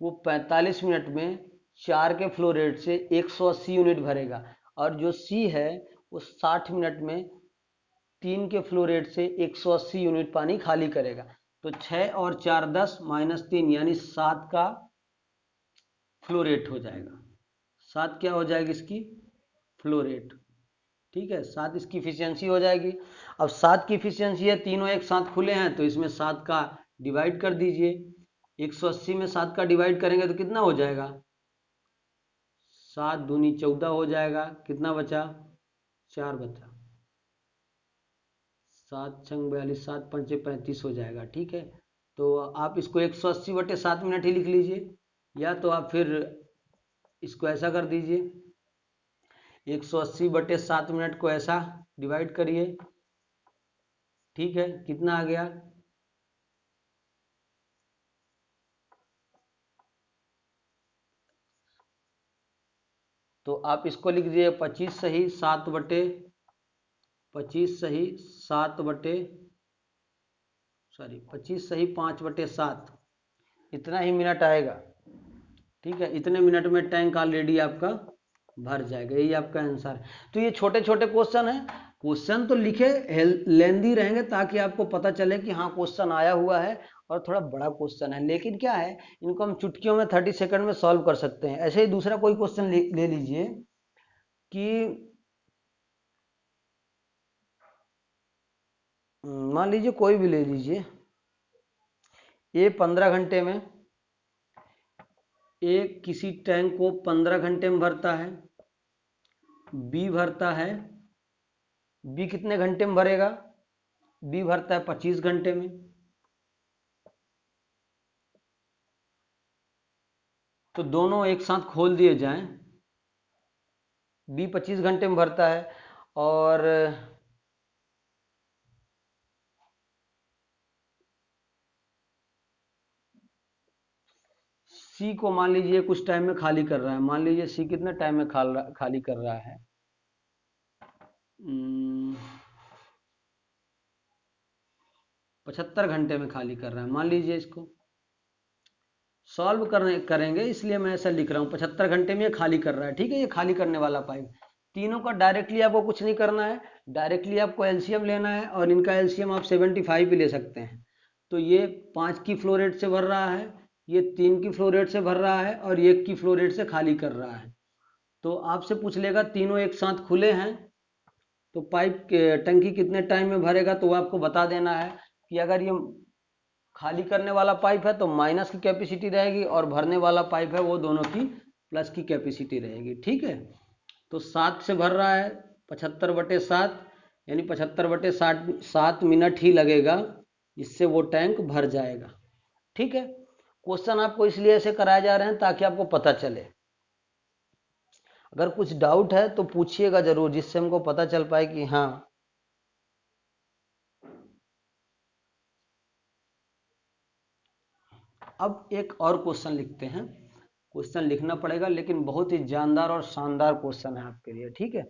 वो 45 मिनट में 4 के फ्लो रेट से 180 यूनिट भरेगा, और जो सी है वो 60 मिनट में 3 के फ्लो रेट से 180 यूनिट पानी खाली करेगा। तो 6 और 4 10 माइनस 3 यानी 7 का फ्लो रेट हो जाएगा, 7 क्या हो जाएगी इसकी फ्लो रेट। ठीक है, 7 इसकी इफिशियंसी हो जाएगी। अब 7 की इफिशियंसी है, तीनों एक साथ खुले हैं तो इसमें 7 का डिवाइड कर दीजिए, 180 में 7 का डिवाइड करेंगे तो कितना हो जाएगा, 7 दूनी 14 हो जाएगा, कितना बचा, 4 बचा, 7 छंग 42, 7 पंचे 35 हो जाएगा। ठीक है, तो आप इसको 180/7 मिनट ही लिख लीजिए, या तो आप फिर इसको ऐसा कर दीजिए, 180/7 मिनट को ऐसा डिवाइड करिए। ठीक है, कितना आ गया, तो आप इसको लिख दीजिए 25 सही 5/7, इतना ही मिनट आएगा। ठीक है, इतने मिनट में टैंक ऑलरेडी आपका भर जाएगा, यही आपका आंसर है। तो ये छोटे छोटे क्वेश्चन है, क्वेश्चन तो लिखे लेंदी रहेंगे ताकि आपको पता चले कि हाँ क्वेश्चन आया हुआ है और थोड़ा बड़ा क्वेश्चन है, लेकिन क्या है इनको हम चुटकियों में 30 सेकंड में सॉल्व कर सकते हैं। ऐसे ही दूसरा कोई क्वेश्चन ले लीजिए कि मान लीजिए कोई भी ले लीजिए, ये 15 घंटे में, ए किसी टैंक को 15 घंटे में भरता है, बी भरता है, बी कितने घंटे में भरेगा, बी भरता है 25 घंटे में। तो दोनों एक साथ खोल दिए जाएं, बी 25 घंटे में भरता है और सी को मान लीजिए कुछ टाइम में खाली कर रहा है, मान लीजिए सी कितने टाइम में खाली कर रहा है, 75 घंटे में खाली कर रहा है, मान लीजिए। इसको सॉल्व करेंगे इसलिए मैं ऐसा लिख रहा हूँ, 75 घंटे में ये खाली कर रहा है। ठीक है, ये खाली करने वाला पाइप, तीनों का डायरेक्टली आपको कुछ नहीं करना है, डायरेक्टली आपको एलसीएम लेना है, और इनका एलसीएम आप 75 भी ले सकते हैं। तो ये 5 की फ्लो रेट से भर रहा है, ये 3 की फ्लो रेट से भर रहा है, और 1 की फ्लो रेट से खाली कर रहा है। तो आपसे पूछ लेगा तीनों एक साथ खुले हैं तो पाइप के टंकी कितने टाइम में भरेगा, तो वो आपको बता देना है कि अगर ये खाली करने वाला पाइप है तो माइनस की कैपेसिटी रहेगी, और भरने वाला पाइप है वो दोनों की प्लस की कैपेसिटी रहेगी। ठीक है, तो 7 से भर रहा है, 75/7 यानी 75/7 मिनट ही लगेगा, इससे वो टैंक भर जाएगा। ठीक है, क्वेश्चन आपको इसलिए ऐसे कराए जा रहे हैं ताकि आपको पता चले। अगर कुछ डाउट है तो पूछिएगा जरूर, जिससे हमको पता चल पाए कि हाँ। अब एक और क्वेश्चन लिखते हैं, क्वेश्चन लिखना पड़ेगा लेकिन बहुत ही जानदार और शानदार क्वेश्चन है आपके लिए। ठीक है,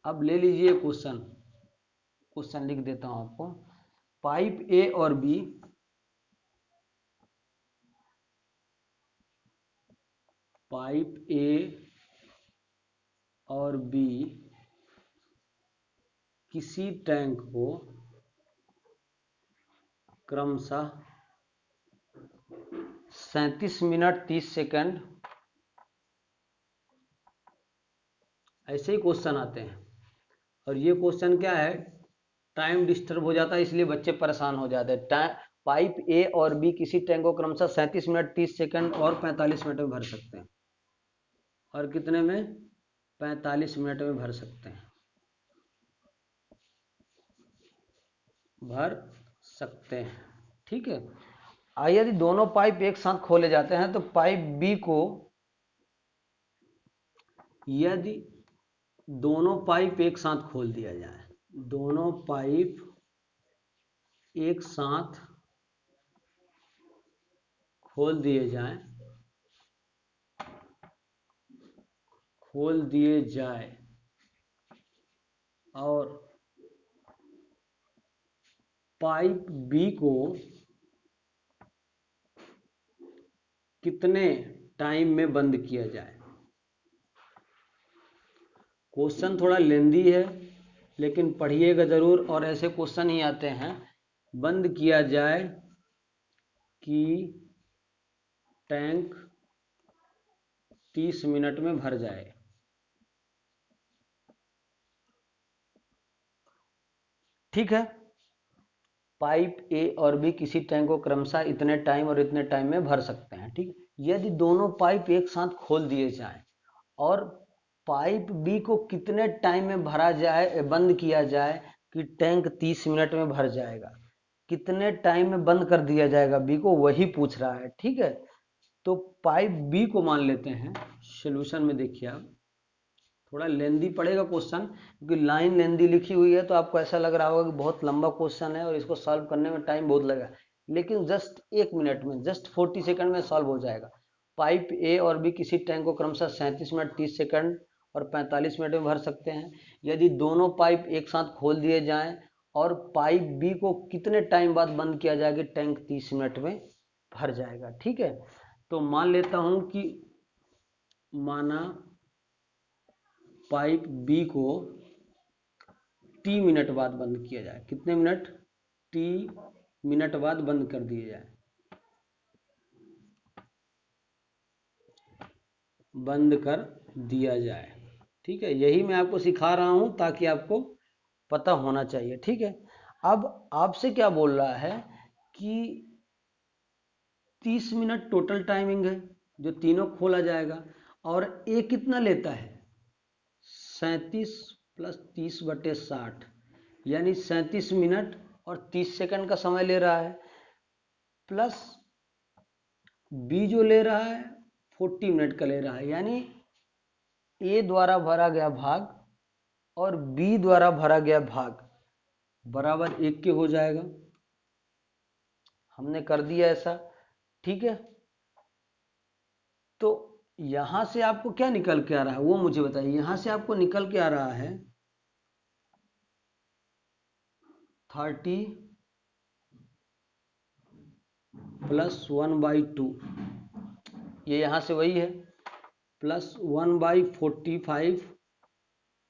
अब ले लीजिए क्वेश्चन, क्वेश्चन लिख देता हूं आपको। पाइप ए और बी, पाइप ए और बी किसी टैंक को क्रमशः 37 मिनट 30 सेकंड ऐसे ही क्वेश्चन आते हैं। और ये क्वेश्चन क्या है, टाइम डिस्टर्ब हो जाता है इसलिए बच्चे परेशान हो जाते हैं। पाइप ए और बी किसी टैंक को क्रमशः 37 मिनट 30 सेकंड और 45 मिनट में भर सकते हैं। और कितने में? 45 मिनट में भर सकते हैं, भर सकते हैं। ठीक है। यदि दोनों पाइप एक साथ खोले जाते हैं तो पाइप बी को, यदि दोनों पाइप एक साथ खोल दिया जाए, दोनों पाइप एक साथ खोल दिए जाए, और पाइप बी को कितने टाइम में बंद किया जाए। क्वेश्चन थोड़ा लेंदी है लेकिन पढ़िएगा जरूर, और ऐसे क्वेश्चन ही आते हैं। बंद किया जाए कि टैंक 30 मिनट में भर जाए। ठीक है। पाइप ए और बी किसी टैंक को क्रमशः इतने टाइम और इतने टाइम में भर सकते हैं। ठीक है। यदि दोनों पाइप एक साथ खोल दिए जाएं और पाइप बी को कितने टाइम में भरा जाए, बंद किया जाए कि टैंक 30 मिनट में भर जाएगा, कितने टाइम में बंद कर दिया जाएगा बी को, वही पूछ रहा है। ठीक है। तो पाइप बी को मान लेते हैं। सॉल्यूशन में देखिए आप, थोड़ा लेंदी पड़ेगा क्वेश्चन क्योंकि लाइन लेंदी लिखी हुई है, तो आपको ऐसा लग रहा होगा कि बहुत लंबा क्वेश्चन है और इसको सॉल्व करने में टाइम बहुत लगेगा, लेकिन जस्ट 1 मिनट में, जस्ट 40 सेकंड में सॉल्व हो जाएगा। पाइप ए और बी किसी टैंक को क्रमशः 37 मिनट 30 सेकंड और 45 मिनट में भर सकते हैं। यदि दोनों पाइप एक साथ खोल दिए जाएं और पाइप बी को कितने टाइम बाद बंद किया जाएगा, टैंक 30 मिनट में भर जाएगा। ठीक है। तो मान लेता हूं कि माना पाइप बी को टी मिनट बाद बंद किया जाए। कितने मिनट? टी मिनट बाद बंद कर दिया जाए, बंद कर दिया जाए। ठीक है। यही मैं आपको सिखा रहा हूं ताकि आपको पता होना चाहिए। ठीक है। अब आपसे क्या बोल रहा है कि 30 मिनट टोटल टाइमिंग है जो तीनों खोला जाएगा, और ए कितना लेता है? 37 प्लस 30/60, यानी 37 मिनट और 30 सेकंड का समय ले रहा है, प्लस बी जो ले रहा है 40 मिनट का ले रहा है, यानी ए द्वारा भरा गया भाग और बी द्वारा भरा गया भाग बराबर 1 के हो जाएगा। हमने कर दिया ऐसा। ठीक है। तो यहां से आपको क्या निकल के आ रहा है वो मुझे बताइए। यहां से आपको निकल के आ रहा है 30 प्लस 1/2, ये यहां से वही है, प्लस 1/45,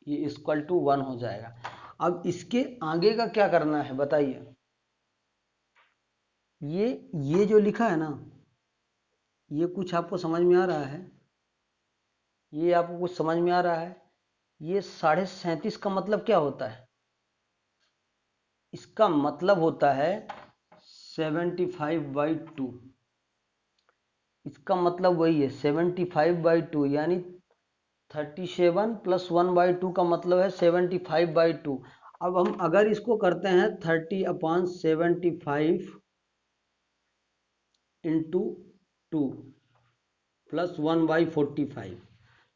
ये इक्वल टू 1 हो जाएगा। अब इसके आगे का क्या करना है बताइए। ये जो लिखा है ना, ये कुछ आपको समझ में आ रहा है? ये आपको कुछ समझ में आ रहा है? ये 37.5 का मतलब क्या होता है? इसका मतलब होता है 75/2। इसका मतलब वही है 75/2, यानी 37 प्लस 1/2 का मतलब है 75/2। अब हम अगर इसको करते हैं 30/75 इंटू 2 प्लस 1/45।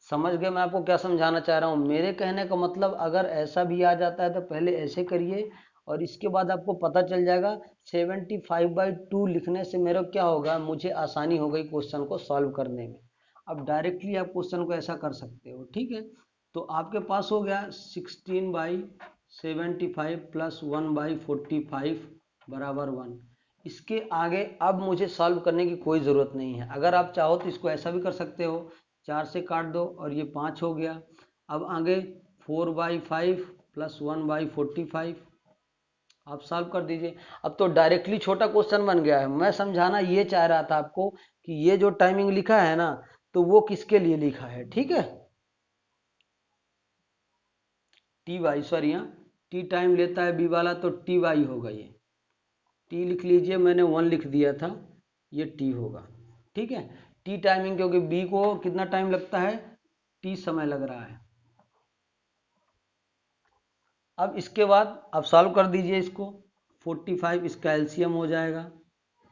समझ गए मैं आपको क्या समझाना चाह रहा हूँ? मेरे कहने का मतलब अगर ऐसा भी आ जाता है तो पहले ऐसे करिए और इसके बाद आपको पता चल जाएगा 75/2 लिखने से मेरा क्या होगा, मुझे आसानी हो गई क्वेश्चन को सॉल्व करने में। अब डायरेक्टली आप क्वेश्चन को ऐसा कर सकते हो। ठीक है। तो आपके पास हो गया 16/75 प्लस 1/45 बराबर 1। इसके आगे अब मुझे सॉल्व करने की कोई ज़रूरत नहीं है। अगर आप चाहो तो इसको ऐसा भी कर सकते हो, 4 से काट दो और ये 5 हो गया। अब आगे 4/5 प्लस 1/45 आप सॉल्व कर दीजिए। अब तो डायरेक्टली छोटा क्वेश्चन बन गया है। मैं समझाना ये चाह रहा था आपको कि ये जो टाइमिंग लिखा है ना, तो वो किसके लिए लिखा है, ठीक है। टी वाई, सॉरी, यहाँ टी टाइम लेता है बी वाला, तो टी वाई होगा। ये टी लिख लीजिए, मैंने 1 लिख दिया था, ये टी होगा, ठीक है। टी टाइमिंग, क्योंकि बी को कितना टाइम लगता है, टी समय लग रहा है। अब इसके बाद आप सॉल्व कर दीजिए इसको। 45 इसका एलसीएम हो जाएगा,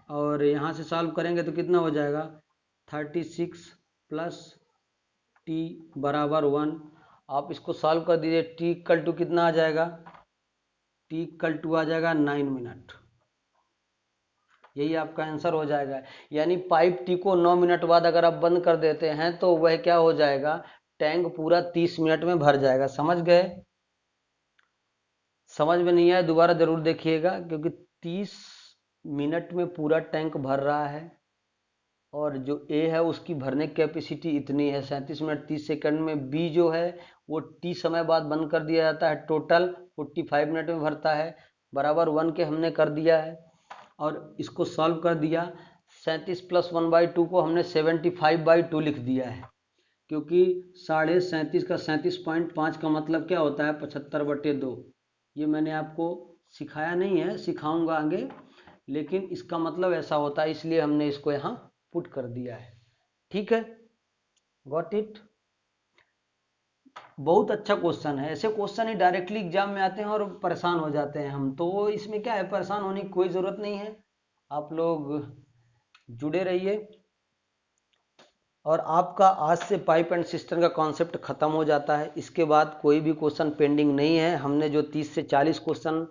और यहाँ से सॉल्व करेंगे तो कितना हो जाएगा, 36 प्लस टी बराबर 1। आप इसको सॉल्व कर दीजिए। टी इक्वल टू कितना आ जाएगा, टी इक्वल टू आ जाएगा 9 मिनट। यही आपका आंसर हो जाएगा। यानी पाइप टी को 9 मिनट बाद अगर आप बंद कर देते हैं तो वह क्या हो जाएगा, टैंक पूरा 30 मिनट में भर जाएगा। समझ गए? समझ में नहीं आया दोबारा जरूर देखिएगा, क्योंकि 30 मिनट में पूरा टैंक भर रहा है, और जो ए है उसकी भरने की कैपेसिटी इतनी है 37 मिनट 30 सेकंड में। बी जो है वो टी समय बाद बंद कर दिया जाता है, टोटल 45 मिनट में भरता है, बराबर 1 के हमने कर दिया है। और इसको सॉल्व कर दिया। 37 प्लस 1/2 को हमने 75/2 लिख दिया है, क्योंकि 37.5 का 37.5 का मतलब क्या होता है, 75/2। ये मैंने आपको सिखाया नहीं है, सिखाऊंगा आगे, लेकिन इसका मतलब ऐसा होता है, इसलिए हमने इसको यहाँ पुट कर दिया है, ठीक है। Got it? बहुत अच्छा क्वेश्चन है। ऐसे क्वेश्चन ही डायरेक्टली एग्जाम में आते हैं और परेशान हो जाते हैं हम, तो इसमें क्या है, परेशान होने की कोई ज़रूरत नहीं है। आप लोग जुड़े रहिए। और आपका आज से पाइप एंड सिस्टम का कॉन्सेप्ट खत्म हो जाता है। इसके बाद कोई भी क्वेश्चन पेंडिंग नहीं है। हमने जो 30 से 40 क्वेश्चन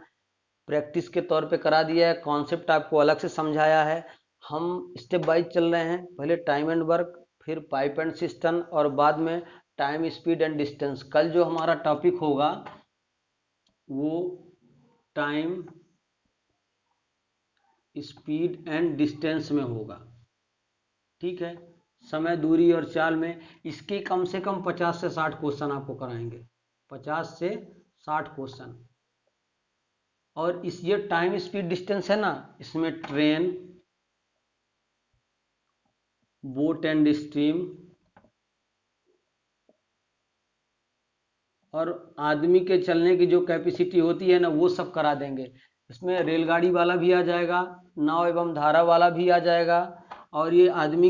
प्रैक्टिस के तौर पे करा दिया है, कॉन्सेप्ट आपको अलग से समझाया है। हम स्टेप वाइज चल रहे हैं, पहले टाइम एंड वर्क, फिर पाइप एंड सिस्टम, और बाद में टाइम स्पीड एंड डिस्टेंस। कल जो हमारा टॉपिक होगा वो टाइम स्पीड एंड डिस्टेंस में होगा, ठीक है। समय, दूरी और चाल में इसके कम से कम 50 से 60 क्वेश्चन आपको कराएंगे, 50 से 60 क्वेश्चन। और इस ये टाइम स्पीड डिस्टेंस है ना, इसमें ट्रेन, बोट एंड स्ट्रीम, और आदमी के चलने की जो कैपेसिटी होती है ना, वो सब करा देंगे। इसमें रेलगाड़ी वाला भी आ जाएगा, नाव एवं धारा वाला भी आ जाएगा, और ये आदमी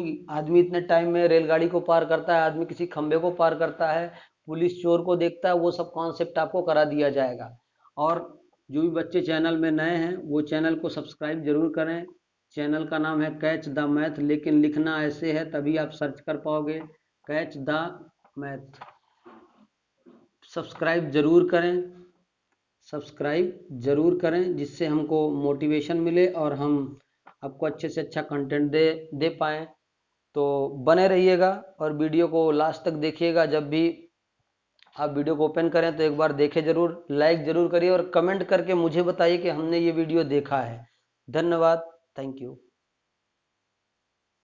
इतने टाइम में रेलगाड़ी को पार करता है, आदमी किसी खंबे को पार करता है, पुलिस चोर को देखता है, वो सब कॉन्सेप्ट आपको करा दिया जाएगा। और जो भी बच्चे चैनल में नए हैं वो चैनल को सब्सक्राइब जरूर करें। चैनल का नाम है कैच द मैथ, लेकिन लिखना ऐसे है, तभी आप सर्च कर पाओगे, कैच द मैथ। सब्सक्राइब जरूर करें, सब्सक्राइब जरूर करें, जिससे हमको मोटिवेशन मिले और हम आपको अच्छे से अच्छा कंटेंट दे पाएँ। तो बने रहिएगा और वीडियो को लास्ट तक देखिएगा। जब भी आप वीडियो को ओपन करें तो एक बार देखें जरूर, लाइक जरूर करिए, और कमेंट करके मुझे बताइए कि हमने ये वीडियो देखा है। धन्यवाद, थैंक यू।